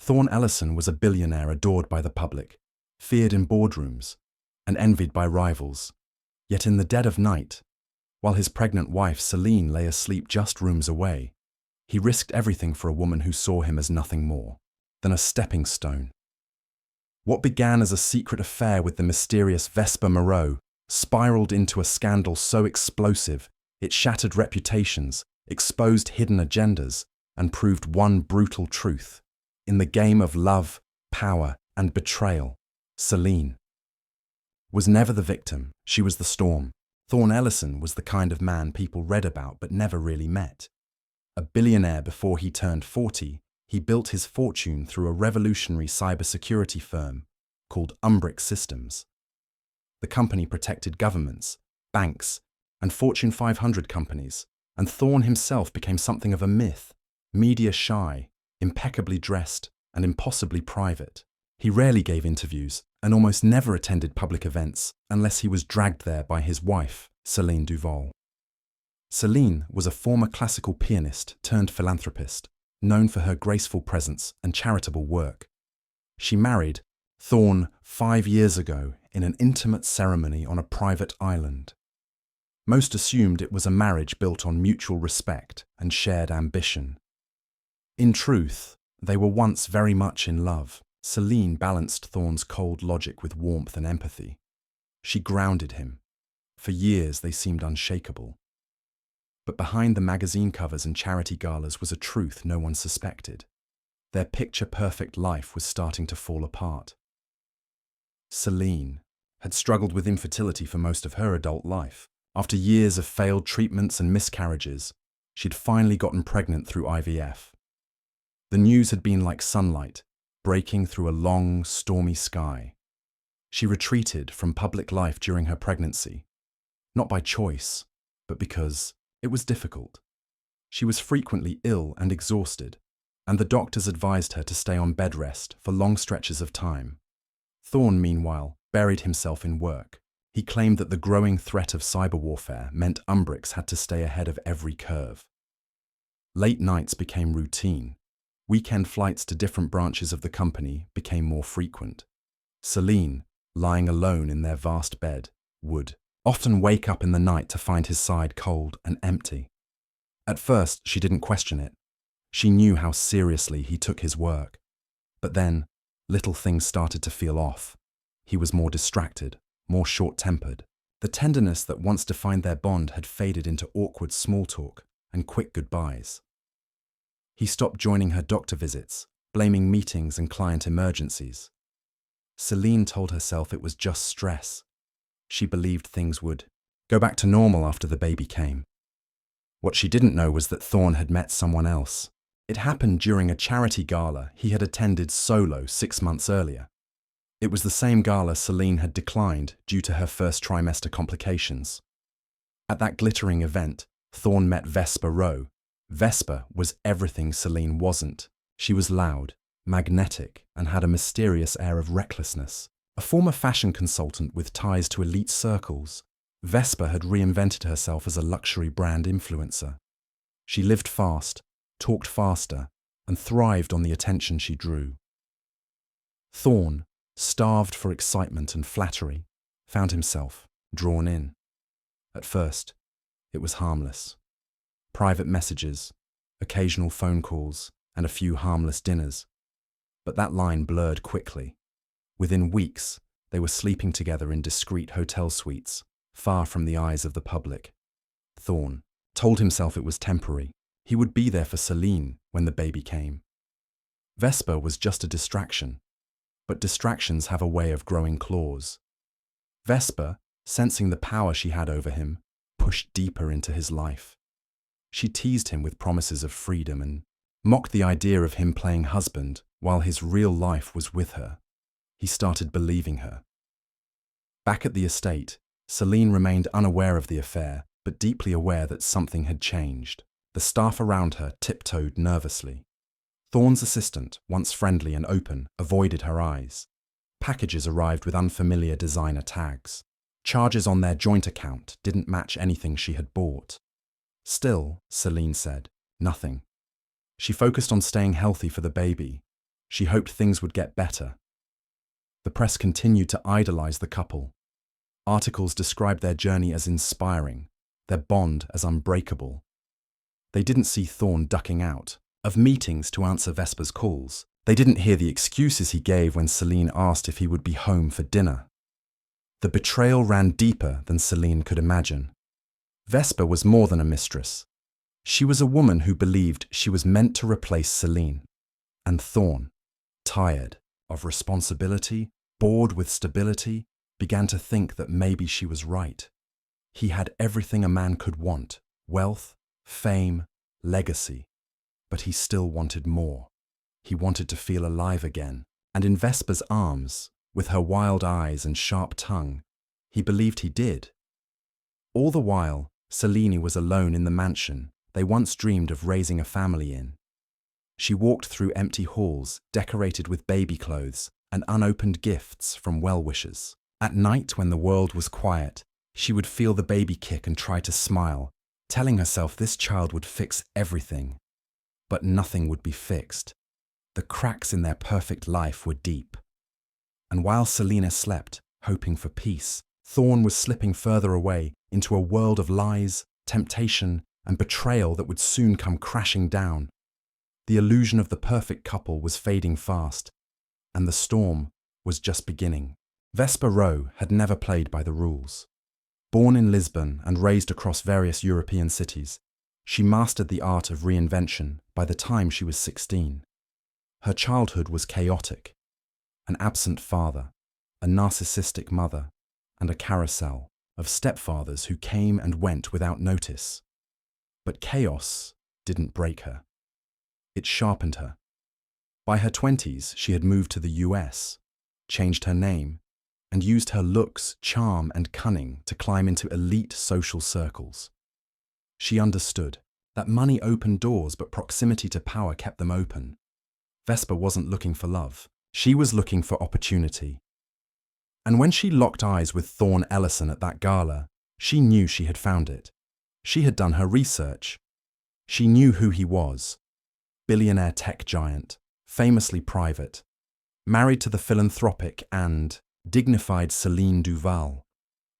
Thorne Ellison was a billionaire adored by the public, feared in boardrooms, and envied by rivals. Yet in the dead of night, while his pregnant wife Selene lay asleep just rooms away, he risked everything for a woman who saw him as nothing more than a stepping stone. What began as a secret affair with the mysterious Vesper Moreau spiraled into a scandal so explosive it shattered reputations, exposed hidden agendas, and proved one brutal truth. In the game of love, power, and betrayal, Selene was never the victim, she was the storm. Thorne Ellison was the kind of man people read about but never really met. A billionaire before he turned 40, he built his fortune through a revolutionary cybersecurity firm called Umbric Systems. The company protected governments, banks, and Fortune 500 companies, and Thorne himself became something of a myth, media-shy, impeccably dressed, and impossibly private. He rarely gave interviews and almost never attended public events unless he was dragged there by his wife, Selene Duval. Selene was a former classical pianist turned philanthropist, known for her graceful presence and charitable work. She married Thorne 5 years ago in an intimate ceremony on a private island. Most assumed it was a marriage built on mutual respect and shared ambition. In truth, they were once very much in love. Selene balanced Thorne's cold logic with warmth and empathy. She grounded him. For years they seemed unshakable. But behind the magazine covers and charity galas was a truth no one suspected. Their picture-perfect life was starting to fall apart. Selene had struggled with infertility for most of her adult life. After years of failed treatments and miscarriages, she'd finally gotten pregnant through IVF. The news had been like sunlight, breaking through a long, stormy sky. She retreated from public life during her pregnancy, not by choice, but because it was difficult. She was frequently ill and exhausted, and the doctors advised her to stay on bed rest for long stretches of time. Thorne, meanwhile, buried himself in work. He claimed that the growing threat of cyber warfare meant Umbrics had to stay ahead of every curve. Late nights became routine. Weekend flights to different branches of the company became more frequent. Selene, lying alone in their vast bed, would often wake up in the night to find his side cold and empty. At first, she didn't question it. She knew how seriously he took his work. But then, little things started to feel off. He was more distracted, more short-tempered. The tenderness that once defined their bond had faded into awkward small talk and quick goodbyes. He stopped joining her doctor visits, blaming meetings and client emergencies. Selene told herself it was just stress. She believed things would go back to normal after the baby came. What she didn't know was that Thorne had met someone else. It happened during a charity gala he had attended solo 6 months earlier. It was the same gala Selene had declined due to her first trimester complications. At that glittering event, Thorne met Vesper Rowe. Vesper was everything Selene wasn't. She was loud, magnetic, and had a mysterious air of recklessness. A former fashion consultant with ties to elite circles, Vesper had reinvented herself as a luxury brand influencer. She lived fast, talked faster, and thrived on the attention she drew. Thorne, starved for excitement and flattery, found himself drawn in. At first, it was harmless. Private messages, occasional phone calls, and a few harmless dinners. But that line blurred quickly. Within weeks, they were sleeping together in discreet hotel suites, far from the eyes of the public. Thorne told himself it was temporary. He would be there for Selene when the baby came. Vesper was just a distraction, but distractions have a way of growing claws. Vesper, sensing the power she had over him, pushed deeper into his life. She teased him with promises of freedom and mocked the idea of him playing husband while his real life was with her. He started believing her. Back at the estate, Selene remained unaware of the affair, but deeply aware that something had changed. The staff around her tiptoed nervously. Thorne's assistant, once friendly and open, avoided her eyes. Packages arrived with unfamiliar designer tags. Charges on their joint account didn't match anything she had bought. Still, Selene said, nothing. She focused on staying healthy for the baby, She hoped things would get better. The press continued to idolize the couple. Articles described their journey as inspiring, their bond as unbreakable. They didn't see Thorne ducking out of meetings to answer Vesper's calls. They didn't hear the excuses he gave when Selene asked if he would be home for dinner. The betrayal ran deeper than Selene could imagine. Vesper was more than a mistress. She was a woman who believed she was meant to replace Selene. And Thorne, tired of responsibility, bored with stability, began to think that maybe she was right. He had everything a man could want: wealth, fame, legacy. But he still wanted more. He wanted to feel alive again. And in Vesper's arms, with her wild eyes and sharp tongue, he believed he did. All the while, Selene was alone in the mansion they once dreamed of raising a family in. She walked through empty halls decorated with baby clothes and unopened gifts from well-wishers. At night, when the world was quiet, she would feel the baby kick and try to smile, telling herself this child would fix everything. But nothing would be fixed. The cracks in their perfect life were deep. And while Selene slept, hoping for peace, Thorne was slipping further away into a world of lies, temptation, and betrayal that would soon come crashing down. The illusion of the perfect couple was fading fast, and the storm was just beginning. Vesper Rowe had never played by the rules. Born in Lisbon and raised across various European cities, she mastered the art of reinvention by the time she was 16. Her childhood was chaotic: an absent father, a narcissistic mother, and a carousel of stepfathers who came and went without notice. But chaos didn't break her. It sharpened her. By her 20s, she had moved to the US, changed her name, and used her looks, charm, and cunning to climb into elite social circles. She understood that money opened doors, but proximity to power kept them open. Vesper wasn't looking for love. She was looking for opportunity. And when she locked eyes with Thorne Ellison at that gala, she knew she had found it. She had done her research. She knew who he was: billionaire tech giant, famously private, married to the philanthropic and dignified Selene Duval,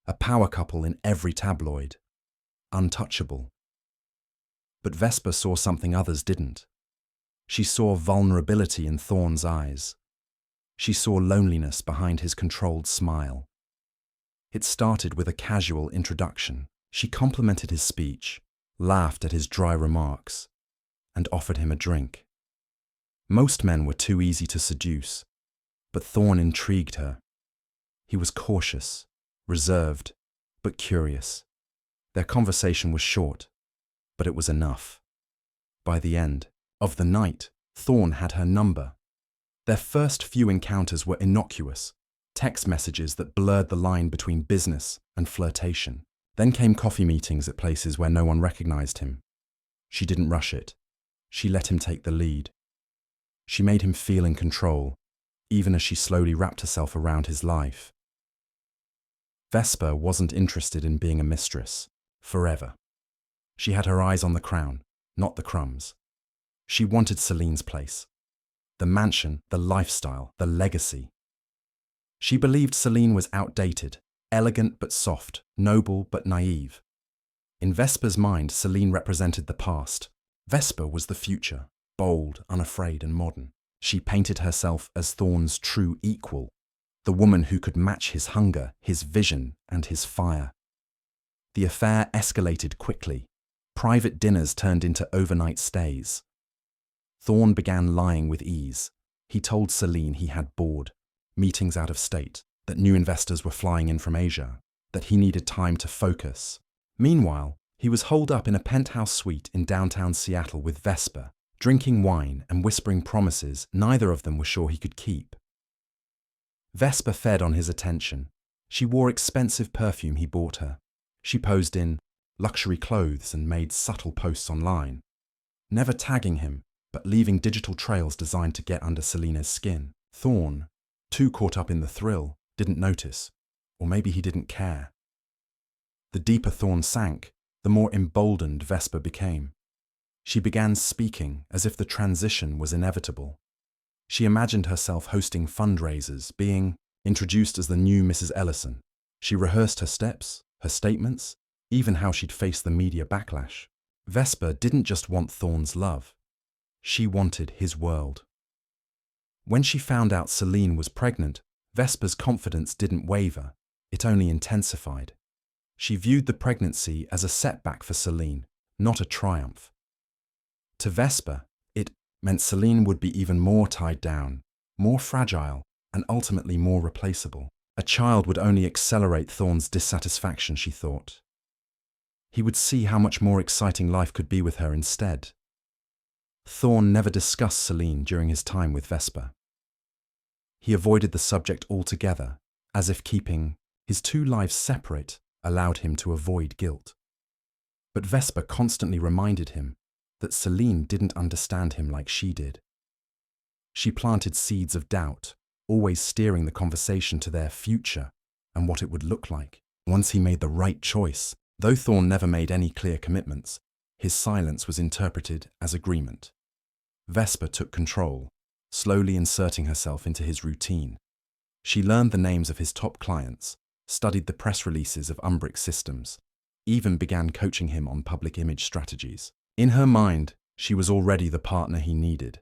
a power couple in every tabloid, untouchable. But Vesper saw something others didn't. She saw vulnerability in Thorne's eyes. She saw loneliness behind his controlled smile. It started with a casual introduction. She complimented his speech, laughed at his dry remarks, and offered him a drink. Most men were too easy to seduce, but Thorne intrigued her. He was cautious, reserved, but curious. Their conversation was short, but it was enough. By the end of the night, Thorne had her number. Their first few encounters were innocuous, text messages that blurred the line between business and flirtation. Then came coffee meetings at places where no one recognized him. She didn't rush it. She let him take the lead. She made him feel in control, even as she slowly wrapped herself around his life. Vesper wasn't interested in being a mistress forever. She had her eyes on the crown, not the crumbs. She wanted Selene's place: the mansion, the lifestyle, the legacy. She believed Selene was outdated, elegant but soft, noble but naive. In Vesper's mind, Selene represented the past. Vesper was the future, bold, unafraid, and modern. She painted herself as Thorne's true equal, the woman who could match his hunger, his vision, and his fire. The affair escalated quickly. Private dinners turned into overnight stays. Thorne began lying with ease. He told Selene he had board, meetings out of state, that new investors were flying in from Asia, that he needed time to focus. Meanwhile, he was holed up in a penthouse suite in downtown Seattle with Vesper, drinking wine and whispering promises neither of them were sure he could keep. Vesper fed on his attention. She wore expensive perfume he bought her. She posed in luxury clothes and made subtle posts online, never tagging him, but leaving digital trails designed to get under Selene's skin. Thorne, too caught up in the thrill, didn't notice, or maybe he didn't care. The deeper Thorne sank, the more emboldened Vesper became. She began speaking as if the transition was inevitable. She imagined herself hosting fundraisers, being introduced as the new Mrs. Ellison. She rehearsed her steps, her statements, even how she'd face the media backlash. Vesper didn't just want Thorne's love. She wanted his world. When she found out Selene was pregnant, Vesper's confidence didn't waver, it only intensified. She viewed the pregnancy as a setback for Selene, not a triumph. To Vesper, it meant Selene would be even more tied down, more fragile, and ultimately more replaceable. A child would only accelerate Thorne's dissatisfaction, she thought. He would see how much more exciting life could be with her instead. Thorne never discussed Selene during his time with Vesper. He avoided the subject altogether, as if keeping his two lives separate allowed him to avoid guilt. But Vesper constantly reminded him that Selene didn't understand him like she did. She planted seeds of doubt, always steering the conversation to their future and what it would look like once he made the right choice. Though Thorne never made any clear commitments, his silence was interpreted as agreement. Vesper took control, slowly inserting herself into his routine. She learned the names of his top clients, studied the press releases of Umbric Systems, even began coaching him on public image strategies. In her mind, she was already the partner he needed.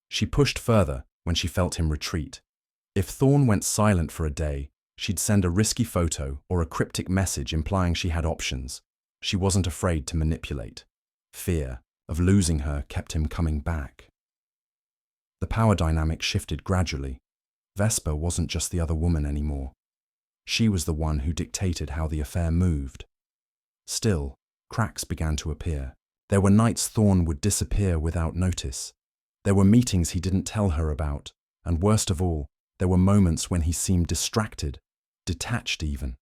She pushed further when she felt him retreat. If Thorne went silent for a day, she'd send a risky photo or a cryptic message implying she had options. She wasn't afraid to manipulate. Fear of losing her kept him coming back. The power dynamic shifted gradually. Vesper wasn't just the other woman anymore. She was the one who dictated how the affair moved. Still, cracks began to appear. There were nights Thorne would disappear without notice. There were meetings he didn't tell her about, and worst of all, there were moments when he seemed distracted, detached even.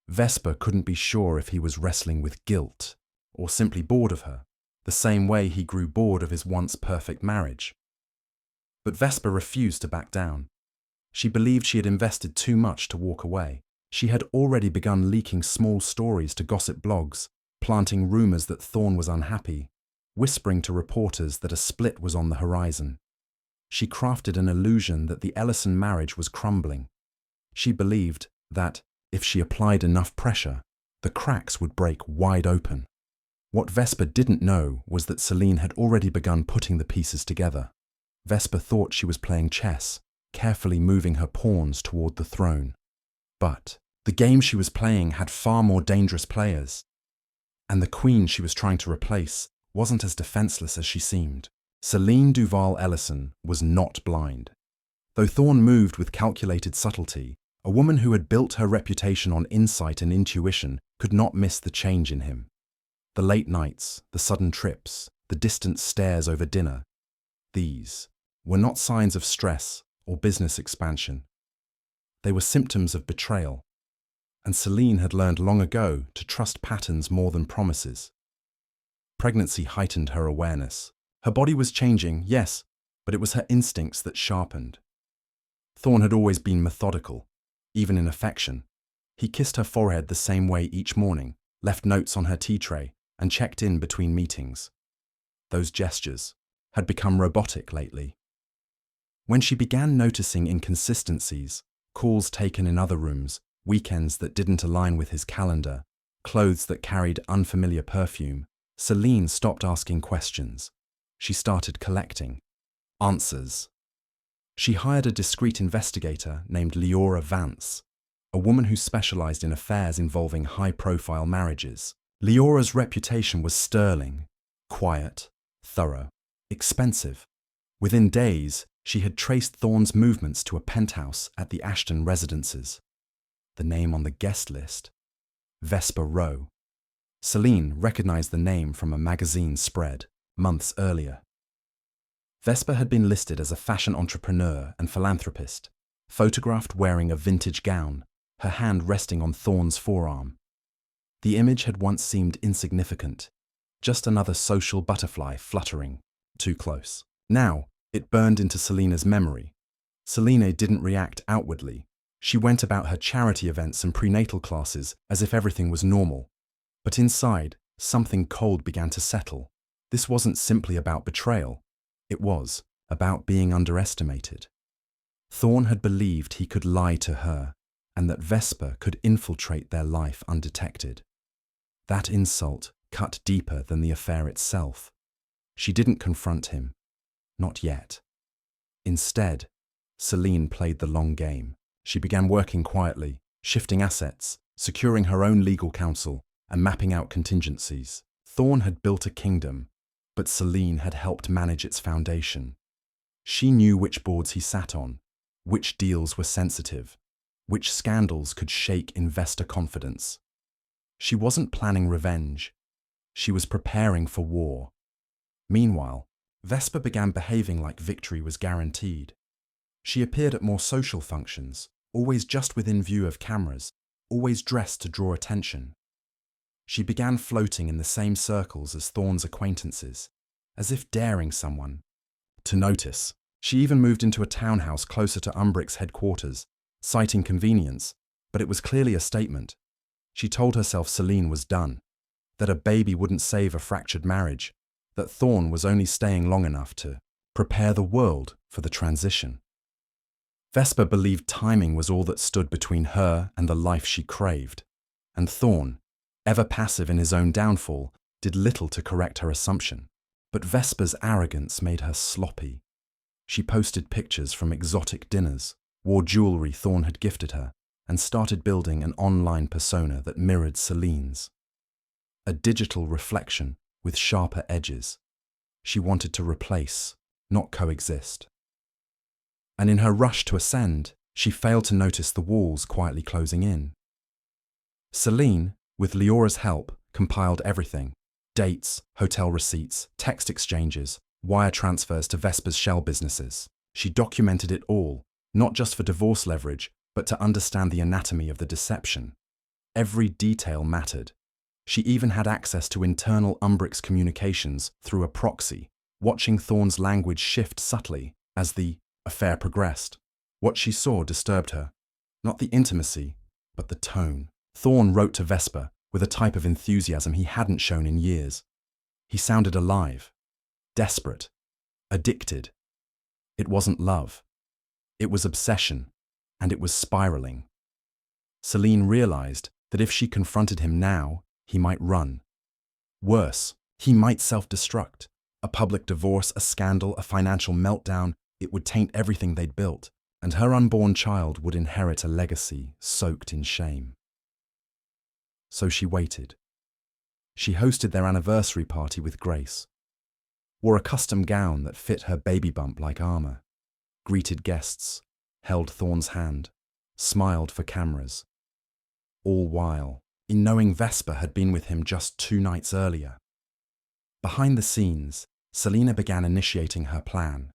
Vesper couldn't be sure if he was wrestling with guilt or simply bored of her, the same way he grew bored of his once perfect marriage. But Vesper refused to back down. She believed she had invested too much to walk away. She had already begun leaking small stories to gossip blogs, planting rumors that Thorne was unhappy, whispering to reporters that a split was on the horizon. She crafted an illusion that the Ellison marriage was crumbling. She believed that, if she applied enough pressure, the cracks would break wide open. What Vesper didn't know was that Selene had already begun putting the pieces together. Vesper thought she was playing chess, carefully moving her pawns toward the throne. But the game she was playing had far more dangerous players, and the queen she was trying to replace wasn't as defenseless as she seemed. Selene Duval Ellison was not blind. Though Thorne moved with calculated subtlety, a woman who had built her reputation on insight and intuition could not miss the change in him. The late nights, the sudden trips, the distant stares over dinner, these were not signs of stress or business expansion. They were symptoms of betrayal, and Selene had learned long ago to trust patterns more than promises. Pregnancy heightened her awareness. Her body was changing, yes, but it was her instincts that sharpened. Thorne had always been methodical, even in affection. He kissed her forehead the same way each morning, left notes on her tea tray, and checked in between meetings. Those gestures had become robotic lately. When she began noticing inconsistencies, calls taken in other rooms, weekends that didn't align with his calendar, clothes that carried unfamiliar perfume, Selene stopped asking questions. She started collecting answers. She hired a discreet investigator named Leora Vance, a woman who specialized in affairs involving high-profile marriages. Leora's reputation was sterling, quiet, thorough, expensive. Within days, she had traced Thorne's movements to a penthouse at the Ashton residences. The name on the guest list: Vesper Rowe. Selene recognized the name from a magazine spread months earlier. Vesper had been listed as a fashion entrepreneur and philanthropist, photographed wearing a vintage gown, her hand resting on Thorne's forearm. The image had once seemed insignificant, just another social butterfly fluttering too close. Now, it burned into Selena's memory. Selene didn't react outwardly. She went about her charity events and prenatal classes as if everything was normal. But inside, something cold began to settle. This wasn't simply about betrayal. It was about being underestimated. Thorne had believed he could lie to her and that Vesper could infiltrate their life undetected. That insult cut deeper than the affair itself. She didn't confront him. Not yet. Instead, Selene played the long game. She began working quietly, shifting assets, securing her own legal counsel, and mapping out contingencies. Thorne had built a kingdom, but Selene had helped manage its foundation. She knew which boards he sat on, which deals were sensitive, which scandals could shake investor confidence. She wasn't planning revenge. She was preparing for war. Meanwhile, Vesper began behaving like victory was guaranteed. She appeared at more social functions, always just within view of cameras, always dressed to draw attention. She began floating in the same circles as Thorne's acquaintances, as if daring someone to notice. She even moved into a townhouse closer to Umbrick's headquarters, citing convenience, but it was clearly a statement. She told herself Selene was done, that a baby wouldn't save a fractured marriage, that Thorne was only staying long enough to prepare the world for the transition. Vesper believed timing was all that stood between her and the life she craved, and Thorne, ever passive in his own downfall, did little to correct her assumption. But Vesper's arrogance made her sloppy. She posted pictures from exotic dinners, wore jewelry Thorne had gifted her, and started building an online persona that mirrored Selene's. A digital reflection with sharper edges. She wanted to replace, not coexist. And in her rush to ascend, she failed to notice the walls quietly closing in. Selene, with Leora's help, compiled everything: dates, hotel receipts, text exchanges, wire transfers to Vesper's shell businesses. She documented it all, not just for divorce leverage, but to understand the anatomy of the deception. Every detail mattered. She even had access to internal Umbrick's communications through a proxy, watching Thorne's language shift subtly as the affair progressed. What she saw disturbed her. Not the intimacy, but the tone. Thorne wrote to Vesper with a type of enthusiasm he hadn't shown in years. He sounded alive, desperate, addicted. It wasn't love. It was obsession, and it was spiraling. Selene realized that if she confronted him now, he might run. Worse, he might self-destruct. A public divorce, a scandal, a financial meltdown, it would taint everything they'd built, and her unborn child would inherit a legacy soaked in shame. So she waited. She hosted their anniversary party with grace, wore a custom gown that fit her baby bump like armor, greeted guests, held Thorne's hand, smiled for cameras. All while, in knowing Vesper had been with him just 2 nights earlier. Behind the scenes, Selena began initiating her plan.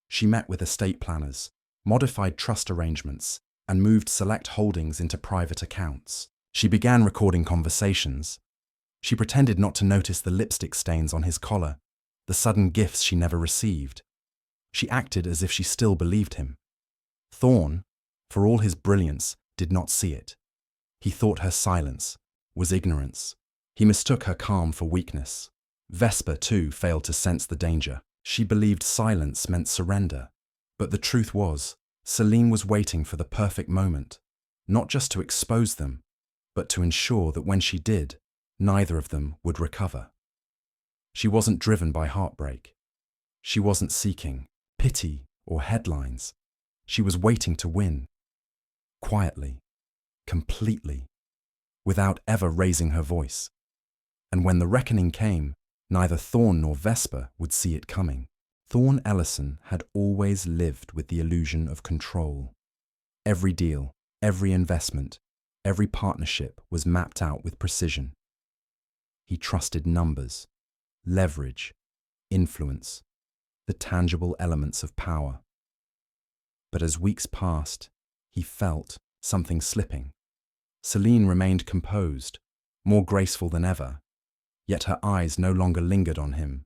She met with estate planners, modified trust arrangements, and moved select holdings into private accounts. She began recording conversations. She pretended not to notice the lipstick stains on his collar, the sudden gifts she never received. She acted as if she still believed him. Thorne, for all his brilliance, did not see it. He thought her silence was ignorance. He mistook her calm for weakness. Vesper, too, failed to sense the danger. She believed silence meant surrender. But the truth was, Selene was waiting for the perfect moment, not just to expose them, but to ensure that when she did, neither of them would recover. She wasn't driven by heartbreak. She wasn't seeking pity or headlines. She was waiting to win. Quietly, completely, without ever raising her voice. And when the reckoning came, neither Thorne nor Vesper would see it coming. Thorne Ellison had always lived with the illusion of control. Every deal, every investment, every partnership was mapped out with precision. He trusted numbers, leverage, influence, the tangible elements of power. But as weeks passed, he felt something slipping. Selene remained composed, more graceful than ever, yet her eyes no longer lingered on him.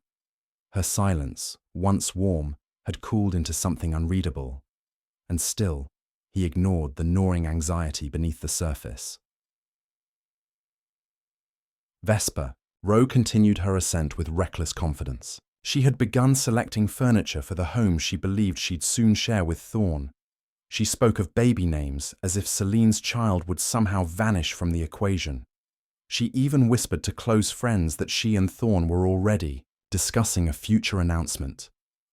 Her silence, once warm, had cooled into something unreadable, and still, he ignored the gnawing anxiety beneath the surface. Vesper, Roe continued her ascent with reckless confidence. She had begun selecting furniture for the home she believed she'd soon share with Thorne. She spoke of baby names as if Selene's child would somehow vanish from the equation. She even whispered to close friends that she and Thorne were already discussing a future announcement,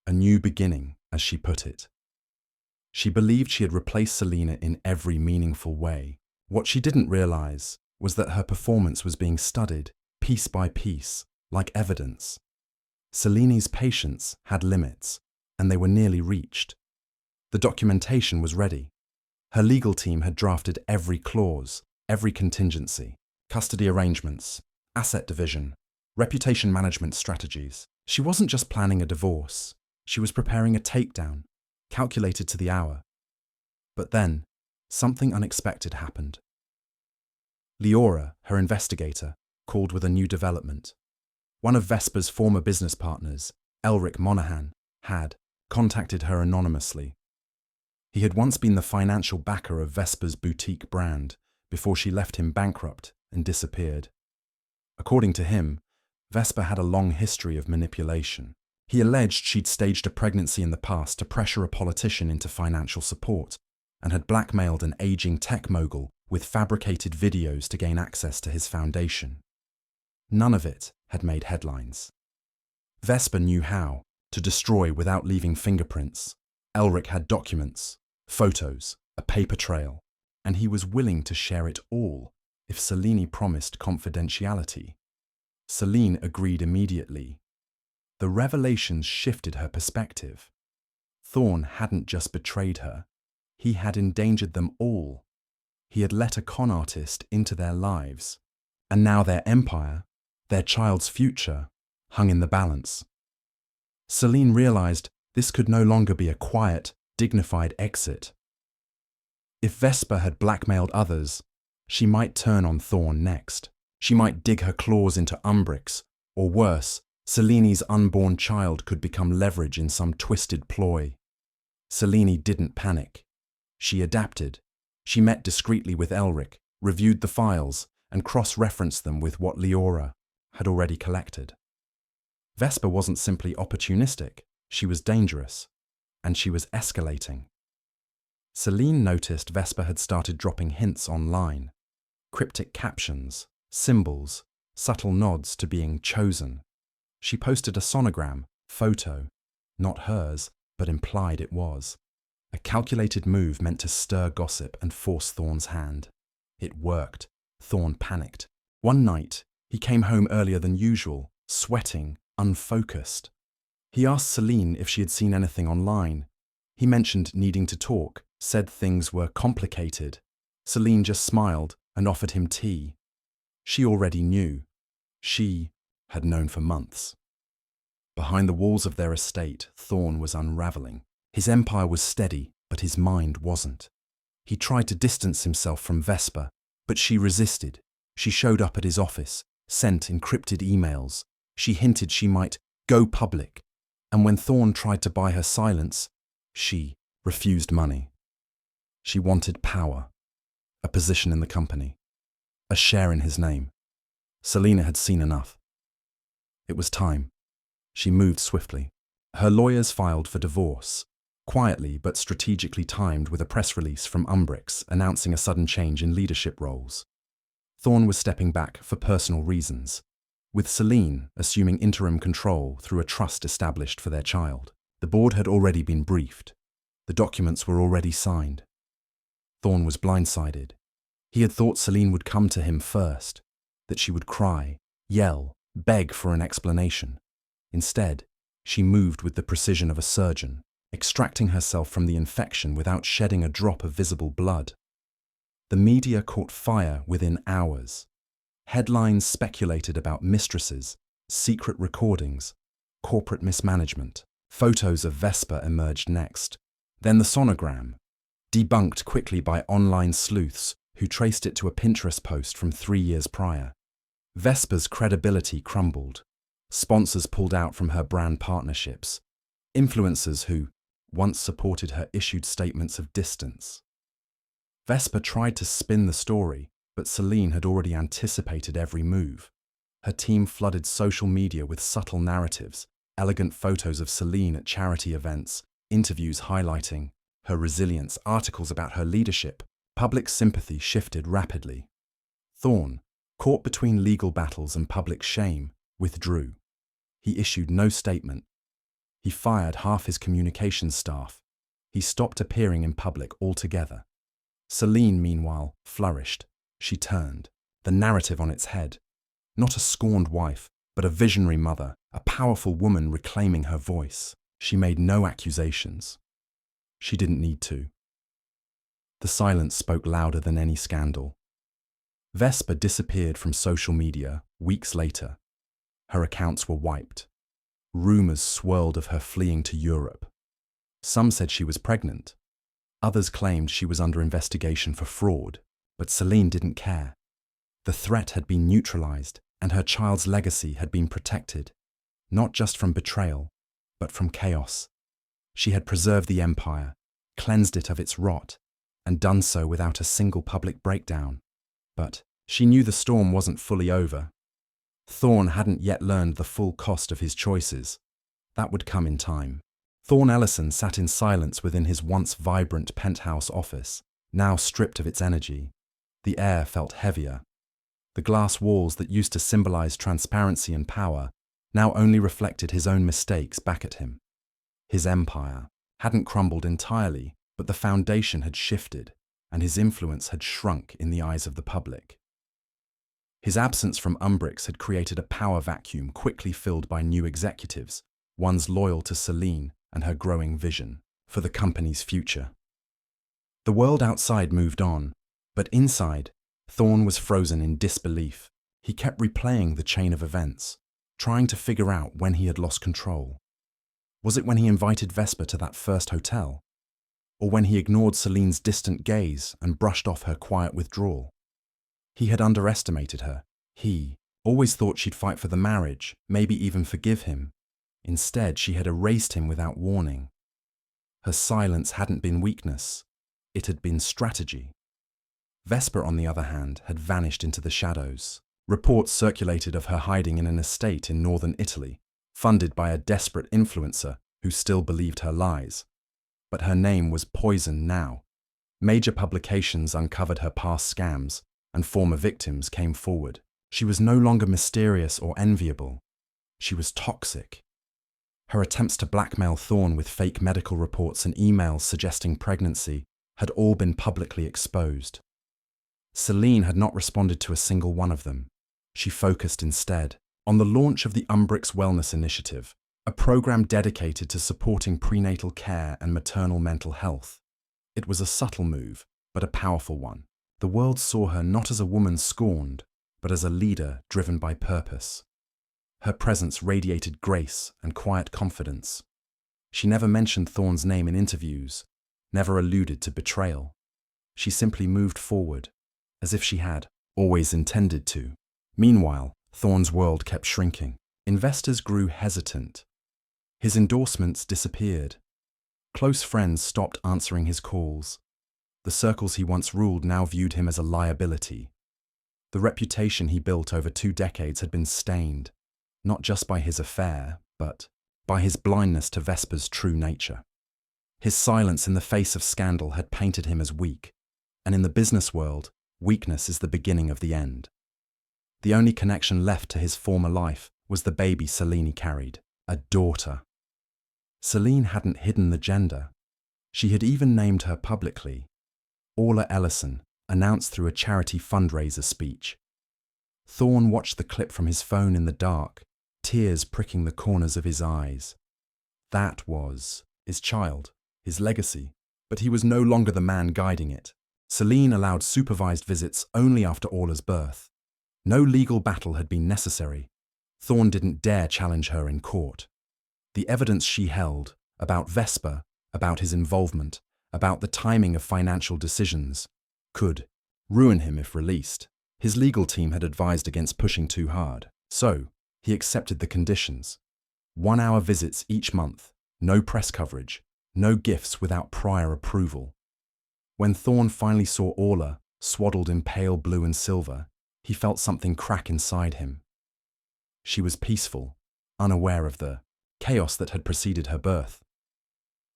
a new beginning, as she put it. She believed she had replaced Selene in every meaningful way. What she didn't realize was that her performance was being studied, piece by piece, like evidence. Selene's patience had limits, and they were nearly reached. The documentation was ready. Her legal team had drafted every clause, every contingency, custody arrangements, asset division, reputation management strategies. She wasn't just planning a divorce, she was preparing a takedown, calculated to the hour. But then, something unexpected happened. Leora, her investigator, called with a new development. One of Vesper's former business partners, Elric Monaghan, had contacted her anonymously. He had once been the financial backer of Vesper's boutique brand before she left him bankrupt and disappeared. According to him, Vesper had a long history of manipulation. He alleged she'd staged a pregnancy in the past to pressure a politician into financial support and had blackmailed an aging tech mogul with fabricated videos to gain access to his foundation. None of it had made headlines. Vesper knew how to destroy without leaving fingerprints. Elric had documents, photos, a paper trail, and he was willing to share it all if Selene promised confidentiality. Selene agreed immediately. The revelations shifted her perspective. Thorne hadn't just betrayed her, he had endangered them all. He had let a con artist into their lives, and now their empire, their child's future, hung in the balance. Selene realized this could no longer be a quiet, dignified exit. If Vesper had blackmailed others, she might turn on Thorne next. She might dig her claws into Umbrix, or worse, Selene's unborn child could become leverage in some twisted ploy. Selene didn't panic. She adapted. She met discreetly with Elric, reviewed the files, and cross-referenced them with what Leora had already collected. Vesper wasn't simply opportunistic, she was dangerous, and she was escalating. Selene noticed Vesper had started dropping hints online, cryptic captions, symbols, subtle nods to being chosen. She posted a sonogram, photo, not hers, but implied it was. A calculated move meant to stir gossip and force Thorne's hand. It worked. Thorne panicked. One night, he came home earlier than usual, sweating, unfocused. He asked Selene if she had seen anything online. He mentioned needing to talk, said things were complicated. Selene just smiled and offered him tea. She already knew. She had known for months. Behind the walls of their estate, Thorne was unraveling. His empire was steady, but his mind wasn't. He tried to distance himself from Vesper, but she resisted. She showed up at his office, sent encrypted emails. She hinted she might go public, and when Thorne tried to buy her silence, she refused money. She wanted power, a position in the company, a share in his name. Selene had seen enough. It was time. She moved swiftly. Her lawyers filed for divorce, quietly but strategically timed with a press release from Umbrix announcing a sudden change in leadership roles. Thorne was stepping back for personal reasons, with Selene assuming interim control through a trust established for their child. The board had already been briefed. The documents were already signed. Thorne was blindsided. He had thought Selene would come to him first, that she would cry, yell, beg for an explanation. Instead, she moved with the precision of a surgeon, extracting herself from the infection without shedding a drop of visible blood. The media caught fire within hours. Headlines speculated about mistresses, secret recordings, corporate mismanagement. Photos of Vesper emerged next. Then the sonogram, debunked quickly by online sleuths who traced it to a Pinterest post from 3 years prior. Vesper's credibility crumbled. Sponsors pulled out from her brand partnerships. Influencers who once supported her issued statements of distance. Vesper tried to spin the story, but Selene had already anticipated every move. Her team flooded social media with subtle narratives, elegant photos of Selene at charity events, interviews highlighting her resilience, articles about her leadership. Public sympathy shifted rapidly. Thorne, caught between legal battles and public shame, withdrew. He issued no statement. He fired half his communications staff. He stopped appearing in public altogether. Selene, meanwhile, flourished. She turned the narrative on its head. Not a scorned wife, but a visionary mother, a powerful woman reclaiming her voice. She made no accusations. She didn't need to. The silence spoke louder than any scandal. Vesper disappeared from social media weeks later. Her accounts were wiped. Rumors swirled of her fleeing to Europe. Some said she was pregnant. Others claimed she was under investigation for fraud, but Selene didn't care. The threat had been neutralized, and her child's legacy had been protected, not just from betrayal, but from chaos. She had preserved the empire, cleansed it of its rot, and done so without a single public breakdown. But she knew the storm wasn't fully over. Thorne hadn't yet learned the full cost of his choices. That would come in time. Thorne Ellison sat in silence within his once vibrant penthouse office, now stripped of its energy. The air felt heavier. The glass walls that used to symbolize transparency and power now only reflected his own mistakes back at him. His empire hadn't crumbled entirely, but the foundation had shifted, and his influence had shrunk in the eyes of the public. His absence from Umbrix had created a power vacuum quickly filled by new executives, ones loyal to Selene and her growing vision for the company's future. The world outside moved on, but inside, Thorne was frozen in disbelief. He kept replaying the chain of events, trying to figure out when he had lost control. Was it when he invited Vesper to that first hotel? Or when he ignored Selene's distant gaze and brushed off her quiet withdrawal? He had underestimated her. He always thought she'd fight for the marriage, maybe even forgive him. Instead, she had erased him without warning. Her silence hadn't been weakness. It had been strategy. Vesper, on the other hand, had vanished into the shadows. Reports circulated of her hiding in an estate in northern Italy, funded by a desperate influencer who still believed her lies. But her name was poisoned now. Major publications uncovered her past scams, and former victims came forward. She was no longer mysterious or enviable. She was toxic. Her attempts to blackmail Thorne with fake medical reports and emails suggesting pregnancy had all been publicly exposed. Selene had not responded to a single one of them. She focused instead on the launch of the Umbrix Wellness Initiative, a program dedicated to supporting prenatal care and maternal mental health. It was a subtle move, but a powerful one. The world saw her not as a woman scorned, but as a leader driven by purpose. Her presence radiated grace and quiet confidence. She never mentioned Thorne's name in interviews, never alluded to betrayal. She simply moved forward, as if she had always intended to. Meanwhile, Thorne's world kept shrinking. Investors grew hesitant. His endorsements disappeared. Close friends stopped answering his calls. The circles he once ruled now viewed him as a liability. The reputation he built over 2 decades had been stained, not just by his affair, but by his blindness to Vesper's true nature. His silence in the face of scandal had painted him as weak, and in the business world, weakness is the beginning of the end. The only connection left to his former life was the baby Selene carried, a daughter. Selene hadn't hidden the gender. She had even named her publicly. Thorne Ellison, announced through a charity fundraiser speech. Thorne watched the clip from his phone in the dark, tears pricking the corners of his eyes. That was his child, his legacy, but he was no longer the man guiding it. Selene allowed supervised visits only after Orla's birth. No legal battle had been necessary. Thorne didn't dare challenge her in court. The evidence she held, about Vesper, about his involvement, about the timing of financial decisions, could ruin him if released. His legal team had advised against pushing too hard, so he accepted the conditions. 1-hour visits each month, no press coverage, no gifts without prior approval. When Thorne finally saw Orla, swaddled in pale blue and silver, he felt something crack inside him. She was peaceful, unaware of the chaos that had preceded her birth.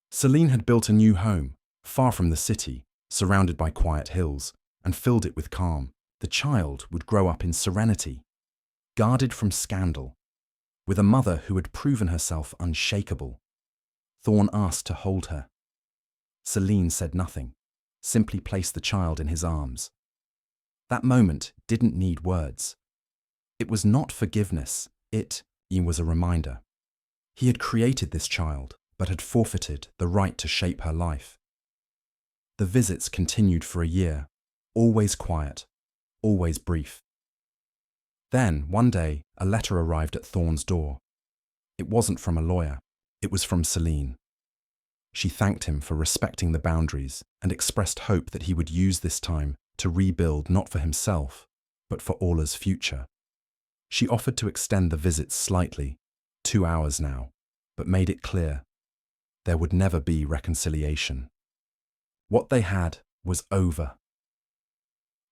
Selene had built a new home, far from the city, surrounded by quiet hills, and filled it with calm. The child would grow up in serenity, guarded from scandal, with a mother who had proven herself unshakable. Thorne asked to hold her. Selene said nothing, simply placed the child in his arms. That moment didn't need words. It was not forgiveness, it was a reminder. He had created this child, but had forfeited the right to shape her life. The visits continued for a year, always quiet, always brief. Then, one day, a letter arrived at Thorne's door. It wasn't from a lawyer, it was from Selene. She thanked him for respecting the boundaries and expressed hope that he would use this time to rebuild not for himself, but for Orla's future. She offered to extend the visits slightly, 2 hours now, but made it clear there would never be reconciliation. What they had was over.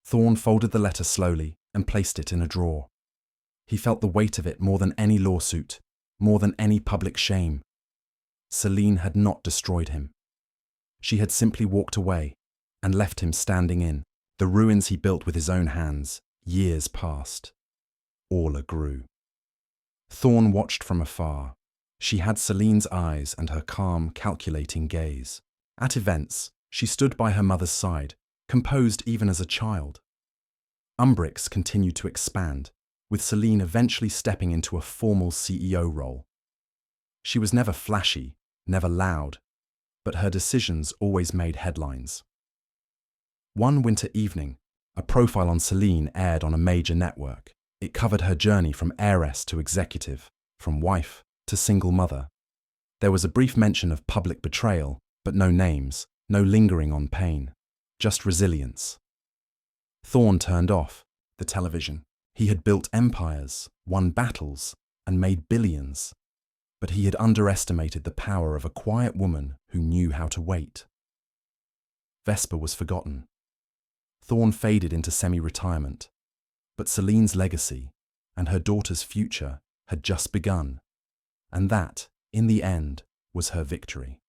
Thorne folded the letter slowly and placed it in a drawer. He felt the weight of it more than any lawsuit, more than any public shame. Selene had not destroyed him. She had simply walked away and left him standing in the ruins he built with his own hands. Years passed. Orla grew. Thorne watched from afar. She had Selene's eyes and her calm, calculating gaze. At events, she stood by her mother's side, composed even as a child. Umbrix continued to expand, with Selene eventually stepping into a formal CEO role. She was never flashy, never loud, but her decisions always made headlines. One winter evening, a profile on Selene aired on a major network. It covered her journey from heiress to executive, from wife to single mother. There was a brief mention of public betrayal, but no names, no lingering on pain, just resilience. Thorne turned off the television. He had built empires, won battles, and made billions. But he had underestimated the power of a quiet woman who knew how to wait. Vesper was forgotten. Thorne faded into semi-retirement, but Selene's legacy and her daughter's future had just begun, and that, in the end, was her victory.